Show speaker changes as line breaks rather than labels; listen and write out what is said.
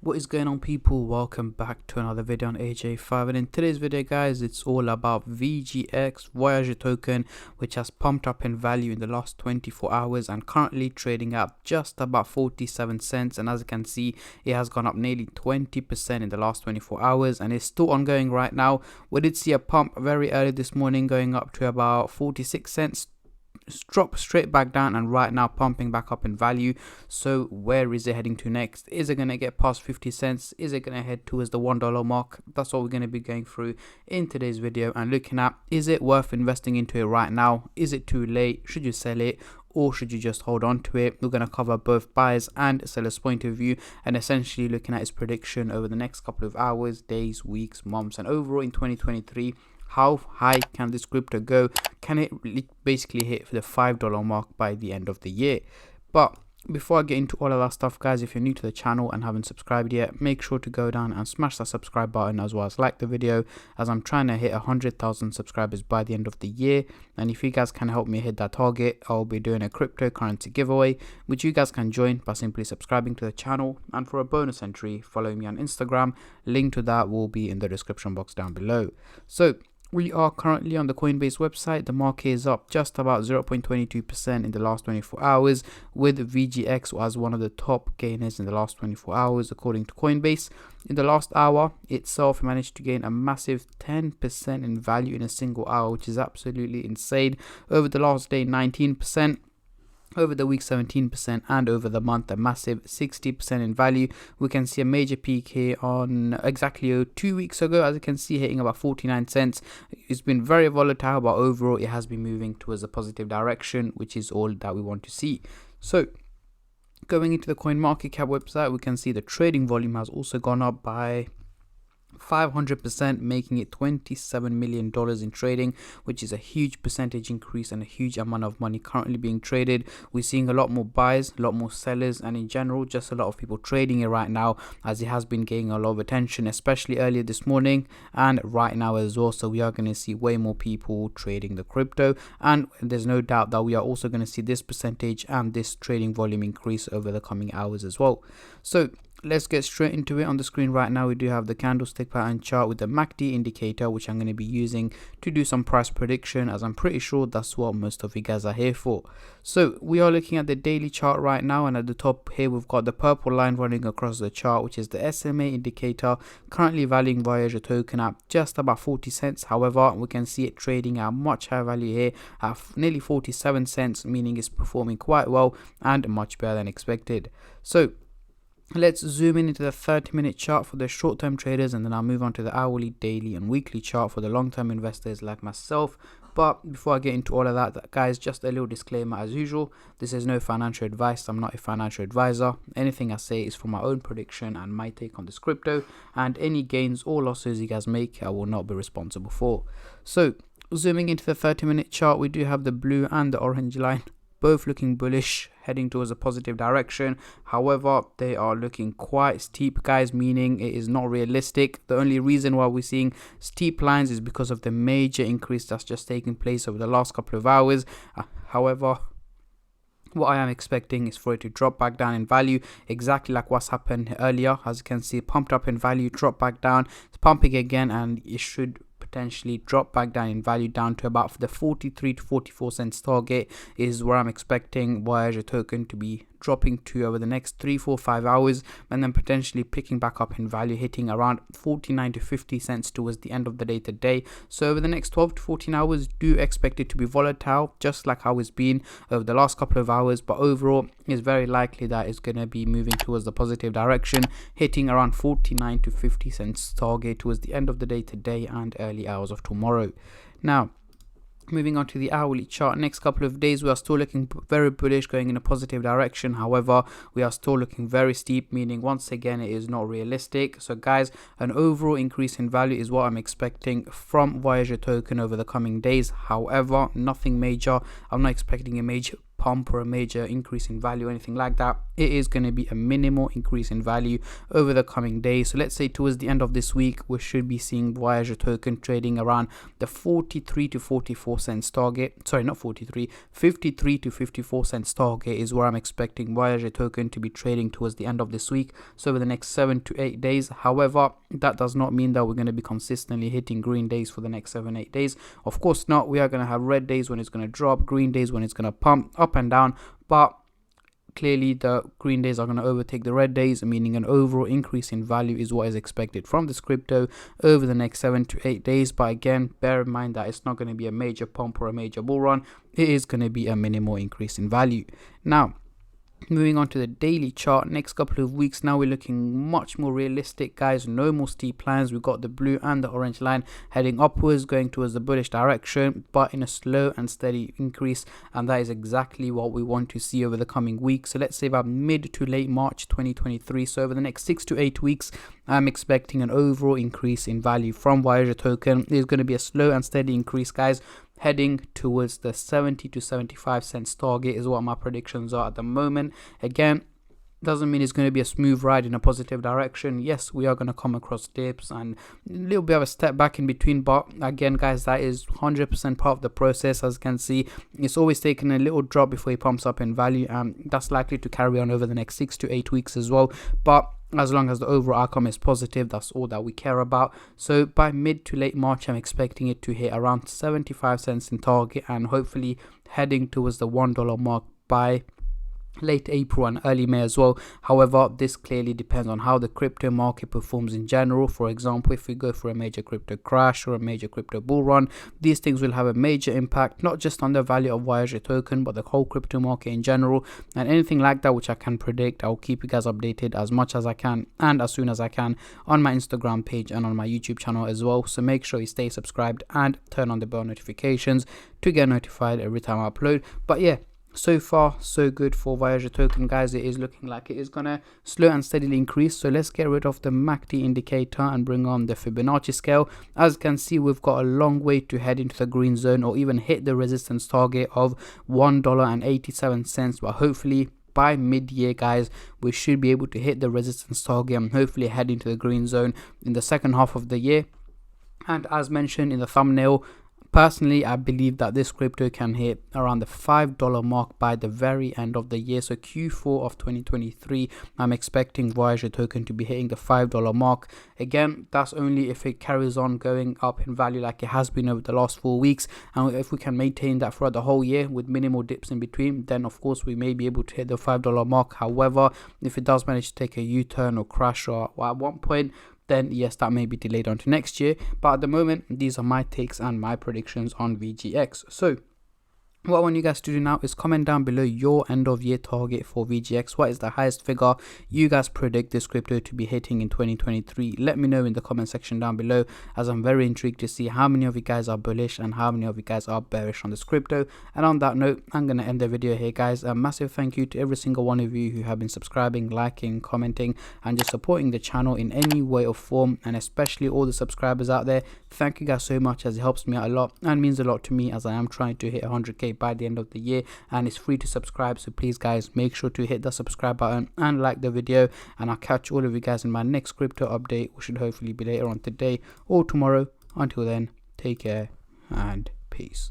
What is going on, people? Welcome back to another video on AJ5, and in today's video guys, it's all about VGX Voyager token, which has pumped up in value in the last 24 hours and currently trading at just about 47 cents. And as you can see, it has gone up nearly 20% in the last 24 hours and it's still ongoing right now. We did see a pump very early this morning going up to about 46 cents, drop straight back down, and right now pumping back up in value. So where is it heading to next? Is it going to get past 50 cents? Is it going to head towards the $1 mark? That's what we're going to be going through in today's video and looking at. Is it worth investing into it right now? Is it too late? Should you sell it, or should you just hold on to it? We're going to cover both buyers and sellers point of view, and essentially looking at its prediction over the next couple of hours, days, weeks, months, and overall in 2023. How high can this crypto go? Can it basically hit the $5 mark by the end of the year? But before I get into all of that stuff, guys, if you're new to the channel and haven't subscribed yet, make sure to go down and smash that subscribe button, as well as like the video, as I'm trying to hit 100,000 subscribers by the end of the year. And if you guys can help me hit that target, I'll be doing a cryptocurrency giveaway, which you guys can join by simply subscribing to the channel. And for a bonus entry, follow me on Instagram. Link to that will be in the description box down below. So we are currently on the Coinbase website. The market is up just about 0.22% in the last 24 hours, with VGX as one of the top gainers in the last 24 hours, according to Coinbase. In the last hour itself, managed to gain a massive 10% in value in a single hour, which is absolutely insane. Over the last day, 19%. Over the week, 17%, and over the month, a massive 60% in value. We can see a major peak here on exactly 2 weeks ago, as you can see, hitting about 49 cents. It's been very volatile, but overall it has been moving towards a positive direction, which is all that we want to see. So going into the CoinMarketCap website, we can see the trading volume has also gone up by 500%, making it $27 million in trading, which is a huge percentage increase and a huge amount of money currently being traded. We're seeing a lot more buyers, a lot more sellers, and in general just a lot of people trading it right now, as it has been getting a lot of attention, especially earlier this morning and right now as well. So we are going to see way more people trading the crypto, and there's no doubt that we are also going to see this percentage and this trading volume increase over the coming hours as well. So let's get straight into it. On the screen right now, we do have the candlestick pattern chart with the MACD indicator, which I'm going to be using to do some price prediction, as I'm pretty sure that's what most of you guys are here for. So we are looking at the daily chart right now, and at the top here we've got the purple line running across the chart, which is the SMA indicator, currently valuing Voyager token at just about 40 cents. However, we can see it trading at much higher value here at nearly 47 cents, meaning it's performing quite well and much better than expected. So let's zoom in into the 30-minute chart for the short-term traders, and then I'll move on to the hourly, daily, and weekly chart for the long-term investors like myself. But before I get into all of that, guys, just a little disclaimer as usual. This is no financial advice. I'm not a financial advisor. Anything I say is for my own prediction and my take on this crypto, and any gains or losses you guys make, I will not be responsible for. So zooming into the 30-minute chart, we do have the blue and the orange line, both looking bullish, heading towards a positive direction. However, they are looking quite steep, guys, meaning it is not realistic. The only reason why we're seeing steep lines is because of the major increase that's just taking place over the last couple of hours. However, what I am expecting is for it to drop back down in value, exactly like what's happened earlier. As you can see, pumped up in value, drop back down, it's pumping again, and it should potentially drop back down in value down to about the 43 to 44 cents target is where I'm expecting Voyager token to be dropping to over the next 3, 4, 5 hours, and then potentially picking back up in value, hitting around 49 to 50 cents towards the end of the day today. So over the next 12 to 14 hours, do expect it to be volatile, just like how it's been over the last couple of hours, but overall it's very likely that it's going to be moving towards the positive direction, hitting around 49 to 50 cents target towards the end of the day today and early hours of tomorrow. Now, moving on to the hourly chart, next couple of days we are still looking very bullish, going in a positive direction. However, we are still looking very steep, meaning once again it is not realistic. So guys, an overall increase in value is what I'm expecting from Voyager token over the coming days. However, nothing major. I'm not expecting a major pump or a major increase in value or anything like that. It is going to be a minimal increase in value over the coming days. So let's say towards the end of this week, we should be seeing Voyager token trading around the 43 to 44 cents target. Sorry, not 43, 53 to 54 cents target is where I'm expecting Voyager token to be trading towards the end of this week. So over the next 7 to 8 days. However, that does not mean that we're going to be consistently hitting green days for the next 7-8 days. Of course not. We are going to have red days when it's going to drop, green days when it's going to pump up and down, but clearly the green days are going to overtake the red days, meaning an overall increase in value is what is expected from this crypto over the next 7 to 8 days. But again, bear in mind that it's not going to be a major pump or a major bull run. It is going to be a minimal increase in value. Now, moving on to the daily chart, next couple of weeks now we're looking much more realistic, guys. No more steep lines. We've got the blue and the orange line heading upwards, going towards the bullish direction, but in a slow and steady increase, and that is exactly what we want to see over the coming weeks. So let's say about mid to late March 2023. So over the next 6 to 8 weeks, I'm expecting an overall increase in value from Voyager token. There's going to be a slow and steady increase, guys, heading towards the 70 to 75 cents target is what my predictions are at the moment. Again, doesn't mean it's going to be a smooth ride in a positive direction. Yes, we are going to come across dips and a little bit of a step back in between, but again, guys, that is 100% part of the process. As you can see, it's always taking a little drop before it pumps up in value, and that's likely to carry on over the next 6 to 8 weeks as well. But as long as the overall outcome is positive, that's all that we care about. So by mid to late March, I'm expecting it to hit around 75 cents in target and hopefully heading towards the $1 mark by late April and early May as well. However, this clearly depends on how the crypto market performs in general. For example, if we go for a major crypto crash or a major crypto bull run, these things will have a major impact, not just on the value of Voyager token, but the whole crypto market in general. And anything like that which I can predict, I'll keep you guys updated as much as I can and as soon as I can on my Instagram page and on my YouTube channel as well. So make sure you stay subscribed and turn on the bell notifications to get notified every time I upload. But yeah, so far so good for Voyager token, guys. It is looking like it is gonna slow and steadily increase. So let's get rid of the MACD indicator and bring on the Fibonacci scale. As you can see, we've got a long way to head into the green zone or even hit the resistance target of $1.87, but hopefully by mid-year, guys, we should be able to hit the resistance target and hopefully head into the green zone in the second half of the year. And as mentioned in the thumbnail, personally, I believe that this crypto can hit around the $5 mark by the very end of the year. So Q4 of 2023, I'm expecting Voyager token to be hitting the $5 mark. Again, that's only if it carries on going up in value like it has been over the last 4 weeks. And if we can maintain that throughout the whole year with minimal dips in between, then of course we may be able to hit the $5 mark. However, if it does manage to take a U-turn or crash or at one point, then yes, that may be delayed onto next year. But at the moment, these are my takes and my predictions on VGX. So what I want you guys to do now is comment down below your end of year target for VGX. What is the highest figure you guys predict this crypto to be hitting in 2023? Let me know in the comment section down below, as I'm very intrigued to see how many of you guys are bullish and how many of you guys are bearish on this crypto. And on that note, I'm going to end the video here, guys. A massive thank you to every single one of you who have been subscribing, liking, commenting, and just supporting the channel in any way or form, and especially all the subscribers out there. Thank you guys so much, as it helps me out a lot and means a lot to me, as I am trying to hit 100k by the end of the year, and it's free to subscribe. So please, guys, make sure to hit the subscribe button and like the video, and I'll catch all of you guys in my next crypto update, which should hopefully be later on today or tomorrow. Until then, take care and peace.